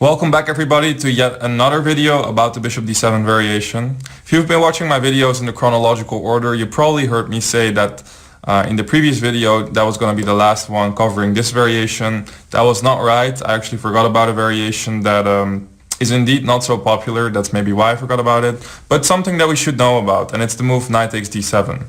Welcome back everybody to yet another video about the bishop d7 variation. If you've been watching my videos in the chronological order, you probably heard me say that in the previous video that was going to be the last one covering this variation. That was not right. I actually forgot about a variation that is indeed not so popular. That's maybe why I forgot about it, but something that we should know about, and it's the move knight takes d7.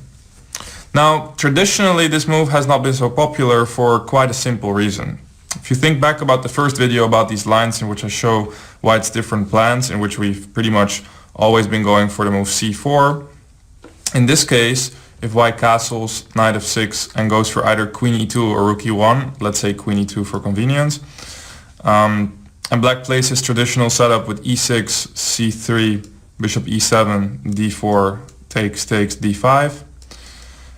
Now, traditionally this move has not been so popular for quite a simple reason. If you think back about the first video about these lines in which I show white's different plans, in which we've pretty much always been going for the move c4. In this case, if white castles knight f6 and goes for either queen e2 or rook e1, let's say queen e2 for convenience, and black plays his traditional setup with e6, c3, bishop e7, d4, takes, d5.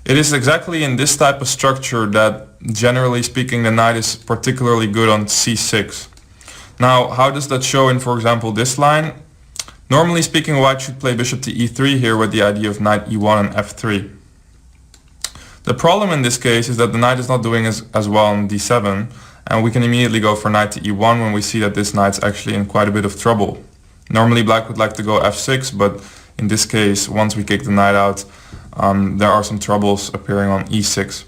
It is exactly in this type of structure that, generally speaking, the knight is particularly good on c6. Now, how does that show in, for example, this line? Normally speaking, white should play bishop to e3 here with the idea of knight e1 and f3. The problem in this case is that the knight is not doing as well on d7, and we can immediately go for knight to e1 when we see that this knight's actually in quite a bit of trouble. Normally black would like to go f6, but in this case, once we kick the knight out, there are some troubles appearing on e6.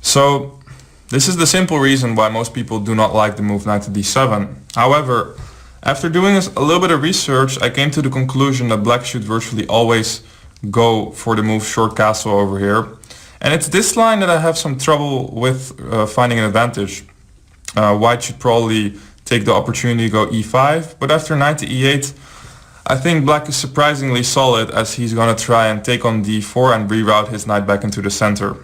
So this is the simple reason why most people do not like the move knight to d7. However, after doing a little bit of research, I came to the conclusion that black should virtually always go for the move short castle over here. And it's this line that I have some trouble with finding an advantage. White should probably take the opportunity to go e5, but after knight to e8, I think black is surprisingly solid, as he's going to try and take on d4 and reroute his knight back into the center.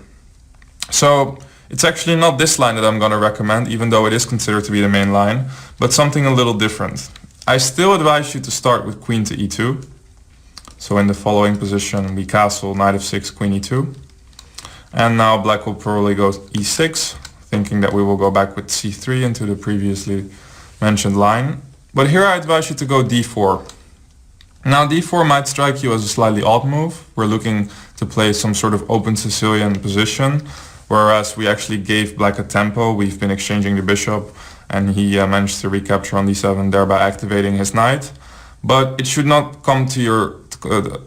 So it's actually not this line that I'm going to recommend, even though it is considered to be the main line, but something a little different. I still advise you to start with queen to e2. So in the following position we castle knight f6, queen e2. And now black will probably go e6, thinking that we will go back with c3 into the previously mentioned line. But here I advise you to go d4. Now d4 might strike you as a slightly odd move. We're looking to play some sort of open Sicilian position, whereas we actually gave black a tempo. We've been exchanging the bishop and he managed to recapture on d7, thereby activating his knight. But it should not come to your,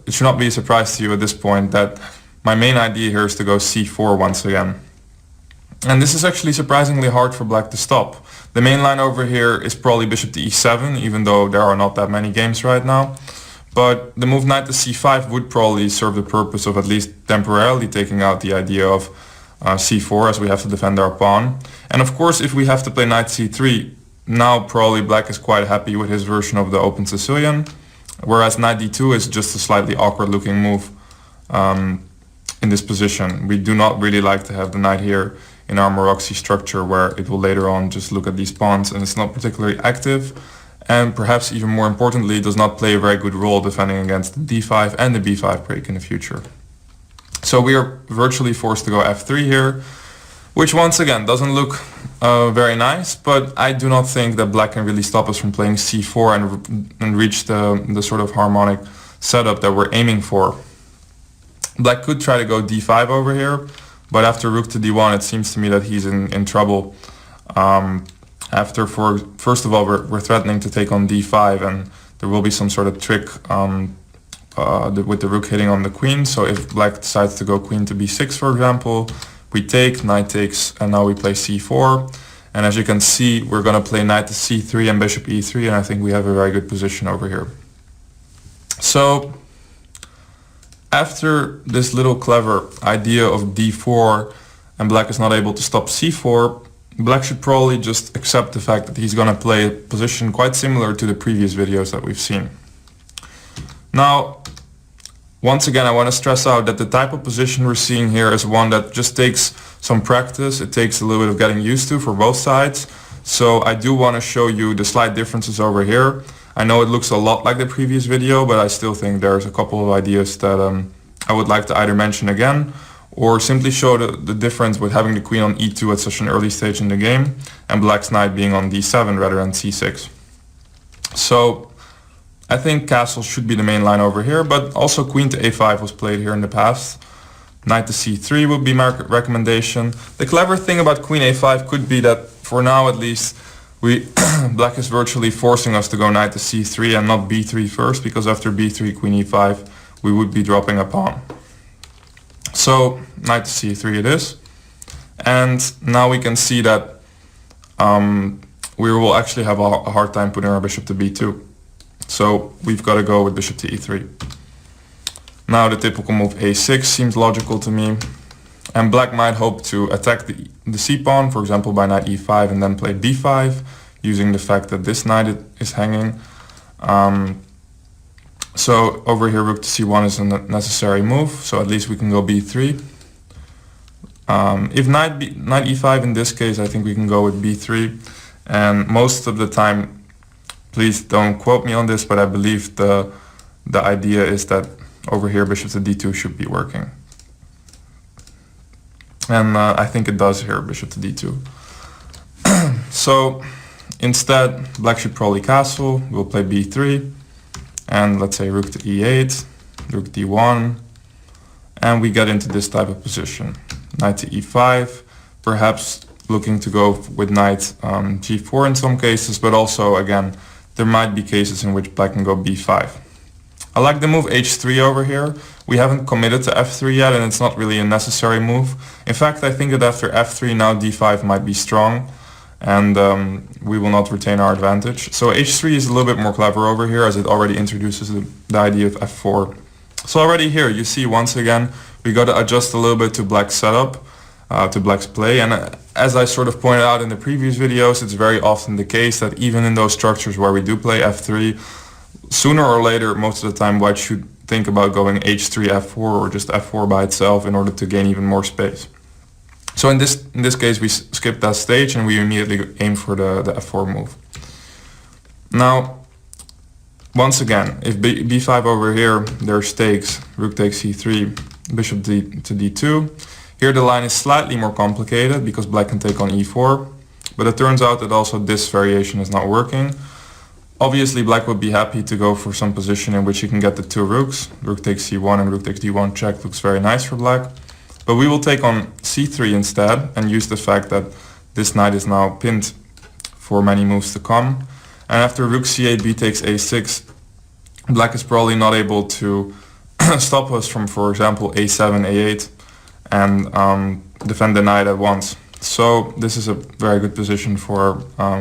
it should not be a surprise to you at this point that my main idea here is to go c4 once again. And this is actually surprisingly hard for black to stop. The main line over here is probably bishop to e7, even though there are not that many games right now. But the move knight to c5 would probably serve the purpose of at least temporarily taking out the idea of c4, as we have to defend our pawn. And of course, if we have to play knight c3, now probably black is quite happy with his version of the open Sicilian, whereas knight d2 is just a slightly awkward looking move in this position. We do not really like to have the knight here in our Maroczy structure, where it will later on just look at these pawns and it's not particularly active. And perhaps even more importantly, does not play a very good role defending against the d5 and the b5 break in the future. So we are virtually forced to go f3 here, which once again doesn't look very nice, but I do not think that black can really stop us from playing c4 and reach the sort of harmonic setup that we're aiming for. Black could try to go d5 over here, but after rook to d1 it seems to me that he's in trouble. First of all, we're threatening to take on d5, and there will be some sort of trick with the rook hitting on the queen. So if black decides to go queen to b6, for example, we take, knight takes, and now we play c4. And as you can see, we're going to play knight to c3 and bishop e3, and I think we have a very good position over here. So after this little clever idea of d4 and black is not able to stop c4, black should probably just accept the fact that he's going to play a position quite similar to the previous videos that we've seen. Now, once again, I want to stress out that the type of position we're seeing here is one that just takes some practice. It takes a little bit of getting used to for both sides. So I do want to show you the slight differences over here. I know it looks a lot like the previous video, but I still think there's a couple of ideas that I would like to either mention again, or simply show the difference with having the queen on e2 at such an early stage in the game and black's knight being on d7 rather than c6. So I think castle should be the main line over here, but also queen to a5 was played here in the past. Knight to c3 would be my recommendation. The clever thing about queen a5 could be that, for now at least, black is virtually forcing us to go knight to c3 and not b3 first, because after b3, queen e5, we would be dropping a pawn. So knight to c3 it is. And now we can see that we will actually have a hard time putting our bishop to b2. So we've got to go with bishop to e3. Now the typical move a6 seems logical to me. And black might hope to attack the c-pawn, for example by knight e5, and then play b5, using the fact that this knight is hanging. So over here rook to c1 is a necessary move, so at least we can go b3. If knight e5 in this case, I think we can go with b3. And most of the time, please don't quote me on this, but I believe the idea is that over here bishop to d2 should be working. And I think it does here, bishop to d2. So instead, black should probably castle. We'll play b3. And let's say rook to e8, rook d1. And we get into this type of position. Knight to e5, perhaps looking to go with knight g4 in some cases, but also, again, there might be cases in which black can go b5. I like the move h3 over here. We haven't committed to f3 yet, and it's not really a necessary move. In fact, I think that after f3 now d5 might be strong, and we will not retain our advantage. So h3 is a little bit more clever over here, as it already introduces the idea of f4. So already here you see once again we got to adjust a little bit to black's setup, to black's play, and as I sort of pointed out in the previous videos, it's very often the case that even in those structures where we do play f3, sooner or later, most of the time, white should think about going h3, f4, or just f4 by itself in order to gain even more space. So in this case, we skip that stage and we immediately aim for the f4 move. Now, once again, if b5 over here, there are stakes, rook takes c3, bishop to d2. Here the line is slightly more complicated because black can take on e4, but it turns out that also this variation is not working. Obviously black would be happy to go for some position in which he can get the two rooks. Rook takes c1 and rook takes d1 check looks very nice for black. But we will take on c3 instead and use the fact that this knight is now pinned for many moves to come. And after rook c8, b takes a6, black is probably not able to stop us from, for example, a7, a8 and defend the knight at once. So this is a very good position for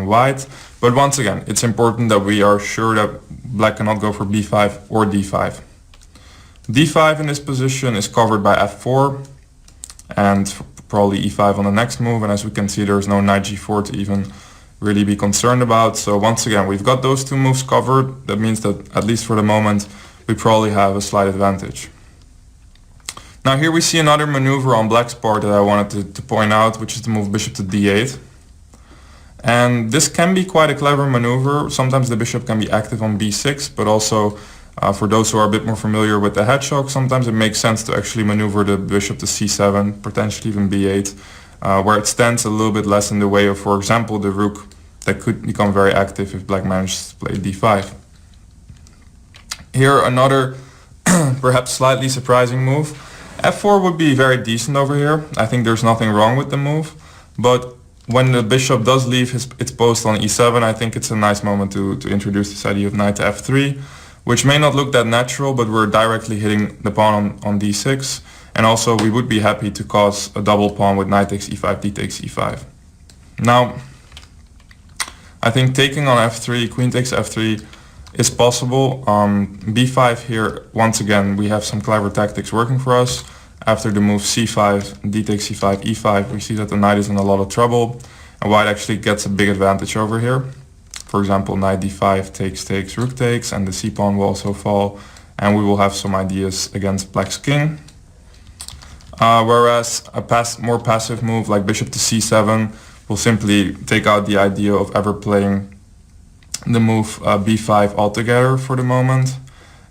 white. But once again, it's important that we are sure that black cannot go for b5 or d5. d5 in this position is covered by f4 and probably e5 on the next move. And as we can see, there's no knight g4 to even really be concerned about. So once again, we've got those two moves covered. That means that at least for the moment, we probably have a slight advantage. Now here we see another maneuver on black's part that I wanted to point out, which is the move bishop to d8. And this can be quite a clever maneuver. Sometimes the bishop can be active on b6, but also for those who are a bit more familiar with the hedgehog, sometimes it makes sense to actually maneuver the bishop to c7, potentially even b8, where it stands a little bit less in the way of, for example, the rook that could become very active if black manages to play d5. Here another perhaps slightly surprising move. f4 would be very decent over here. I think there's nothing wrong with the move, but when the bishop does leave its post on e7, I think it's a nice moment to introduce this idea of knight to f3, which may not look that natural, but we're directly hitting the pawn on d6, and also we would be happy to cause a double pawn with knight takes e5, d takes e5. Now, I think taking on f3, queen takes f3 is possible. b5 here, once again, we have some clever tactics working for us. After the move c5, d takes c5, e5, we see that the knight is in a lot of trouble, and white actually gets a big advantage over here. For example, knight d5 takes, rook takes, and the c-pawn will also fall, and we will have some ideas against black's king. Whereas a more passive move like bishop to c7 will simply take out the idea of ever playing the move b5 altogether for the moment.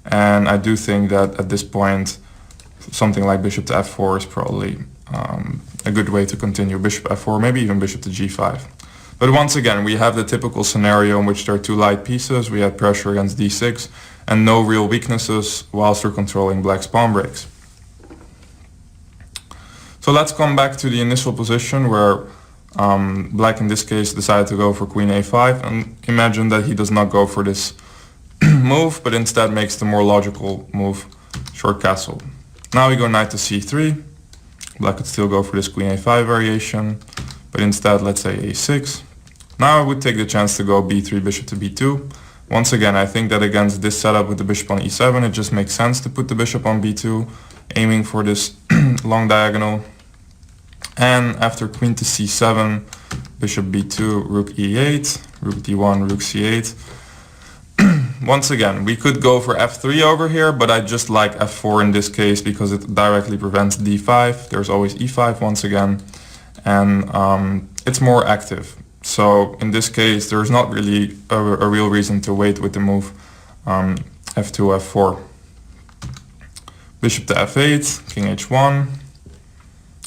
And I do think that at this point something like bishop to f4 is probably a good way to continue. Bishop f4, maybe even bishop to g5. But once again, we have the typical scenario in which there are two light pieces, we had pressure against d6, and no real weaknesses whilst we're controlling black's pawn breaks. So let's come back to the initial position where Black in this case decided to go for queen a5, and imagine that he does not go for this move, but instead makes the more logical move, short castle. Now we go knight to c3. Black could still go for this queen a5 variation, but instead let's say a6. Now I would take the chance to go b3, bishop to b2. Once again, I think that against this setup with the bishop on e7, it just makes sense to put the bishop on b2, aiming for this long diagonal. And after queen to c7, bishop b2, rook e8, rook d1, rook c8. Once again, we could go for f3 over here, but I just like f4 in this case because it directly prevents d5. There's always e5 once again, and it's more active. So in this case, there's not really a real reason to wait with the move f2, f4. Bishop to f8, king h1.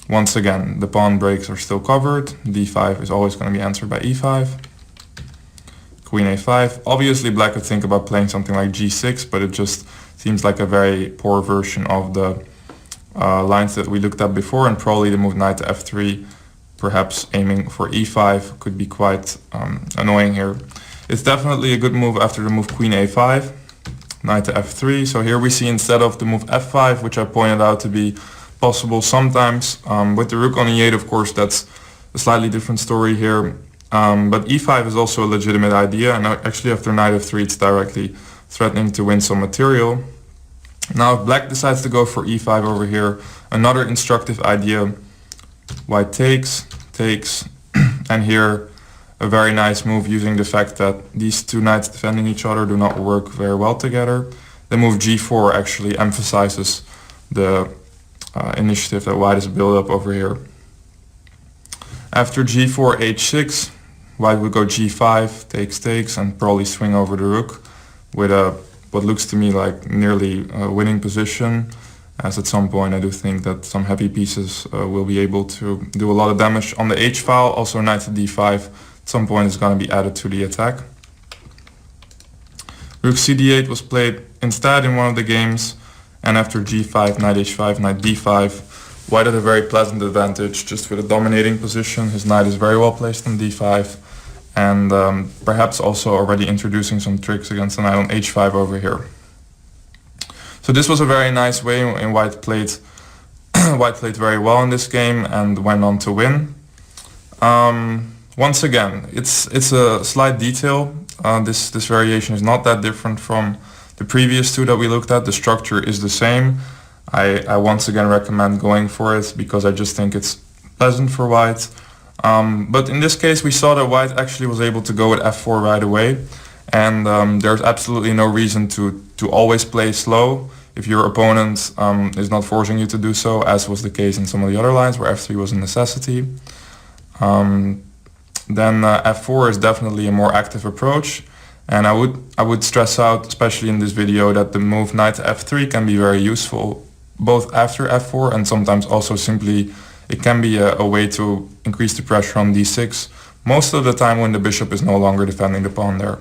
Once again, the pawn breaks are still covered. d5 is always going to be answered by e5. Queen a5. Obviously black could think about playing something like g6, but it just seems like a very poor version of the lines that we looked at before, and probably the move knight to f3, perhaps aiming for e5, could be quite annoying here. It's definitely a good move after the move queen a5, knight to f3. So here we see instead of the move f5, which I pointed out to be possible sometimes, with the rook on e8, of course, that's a slightly different story here. But e5 is also a legitimate idea, and actually after knight f3 it's directly threatening to win some material. Now if black decides to go for e5 over here, another instructive idea, white takes, and here a very nice move using the fact that these two knights defending each other do not work very well together. The move g4 actually emphasizes the initiative that white has built up over here. After g4, h6, white would go g5, takes, and probably swing over the rook with what looks to me like nearly a winning position, as at some point I do think that some heavy pieces will be able to do a lot of damage on the h file. Also knight to d5 at some point is going to be added to the attack. Rook cd8 was played instead in one of the games, and after g5, knight h5, knight d5, white had a very pleasant advantage just with a dominating position. His knight is very well placed on d5, and perhaps also already introducing some tricks against the knight on h5 over here. So this was a very nice way, and white played very well in this game and went on to win. Once again, it's a slight detail. This variation is not that different from the previous two that we looked at. The structure is the same. I once again recommend going for it because I just think it's pleasant for white. But in this case we saw that white actually was able to go with f4 right away, and there's absolutely no reason to always play slow if your opponent is not forcing you to do so, as was the case in some of the other lines where f3 was a necessity. Then f4 is definitely a more active approach. And I would stress out, especially in this video, that the move knight to f3 can be very useful both after f4 and sometimes also simply it can be a way to increase the pressure on d6, most of the time when the bishop is no longer defending the pawn there.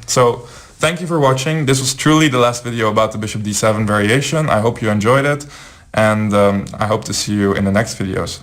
So thank you for watching. This was truly the last video about the bishop d7 variation. I hope you enjoyed it, and I hope to see you in the next videos.